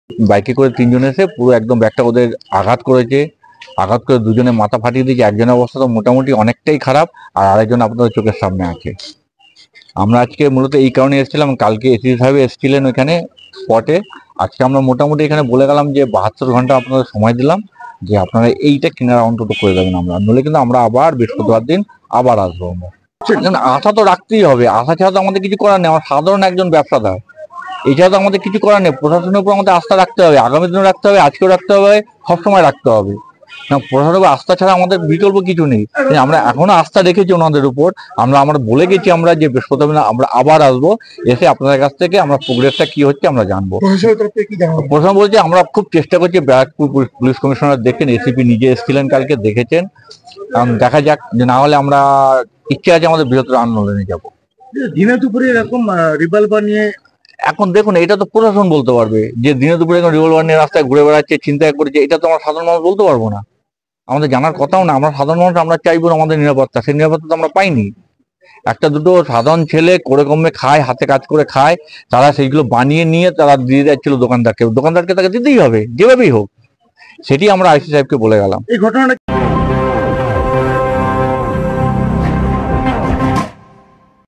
বাইকে করে তিনজন এসে পুরো একদম ব্যাগটা ওদের আঘাত করেছে। আঘাত করে দুজনে মাথা ফাটিয়ে দিয়েছে। একজনের অবস্থা তো মোটামুটি অনেকটাই খারাপ, আর আরেকজন আপনাদের চোখের সামনে আছে। আমরা আজকে মূলত এই কারণে এসেছিলাম, কালকে এসি সাহেব এসেছিলেন ওইখানে স্পটে। আজকে আমরা মোটামুটি এখানে বলে গেলাম যে 72 ঘন্টা আপনাদের সময় দিলাম, যে আপনারা এইটা কিনারা অন্তত করে দেবেন। আমরা নইলে কিন্তু আমরা আবার বৃহস্পতিবার দিন আবার আসবো। আশা তো রাখতেই হবে, আশা ছাড়া তো আমাদের কিছু করার নেই। আমরা সাধারণ একজন ব্যবসাদার, এছাড়া তো আমাদের কিছু করার নেই। প্রশাসনের উপর আমাদের আস্থা রাখতে হবে, আগামী দিনে রাখতে হবে, আজকেও রাখতে হবে, সবসময় রাখতে হবে। না, প্রশাসনের উপর আস্থা ছাড়া আমাদের বিকল্প কিছু নেই। আমরা এখনো আস্থা রেখেছি ওনাদের উপর। আমরা বলে গেছি আমরা যে বৃহস্পতিবার আমরা আবার আসবো, এসে আপনাদের কাছ থেকে আমরা প্রোগ্রেসটা কি হচ্ছে আমরা জানবো। প্রশাসন বলছে আমরা খুব চেষ্টা করছি। ব্যারাকপুর পুলিশ কমিশনার দেখেন, এসিপি নিজে এসেছিলেন কালকে, দেখেছেন। কারণ দেখা যাক, যে না হলে আমরা ইচ্ছে আছে আমাদের বৃহত্তর আন্দোলনে যাবো। দিনে দুপুরে এরকম রিভলভার নিয়ে, এখন দেখুন, এটা তো প্রশাসন বলতে পারবে যে দিনে দুপুরে এখন রিভলভার নিয়ে রাস্তায় ঘুরে বেড়াচ্ছে, চিন্তা করছে। এটা তো আমরা সাধারণ মানুষ বলতে পারবো না, আমাদের জানার কথাও না। আমরা সাধারণ মানুষ, আমরা চাইবো আমাদের নিরাপত্তা। সেই নিরাপত্তা তো আমরা পাইনি। একটা দুটো সাধারণ ছেলে করে কমে খায়, হাতে কাজ করে খায়, তারা সেইগুলো বানিয়ে নিয়ে তারা দিয়ে যাচ্ছিল দোকানদারকে। দোকানদারকে তাকে দিতেই হবে যেভাবেই হোক। সেটি আমরা আইসি সাহেবকে বলে গেলাম। এই ঘটনাটা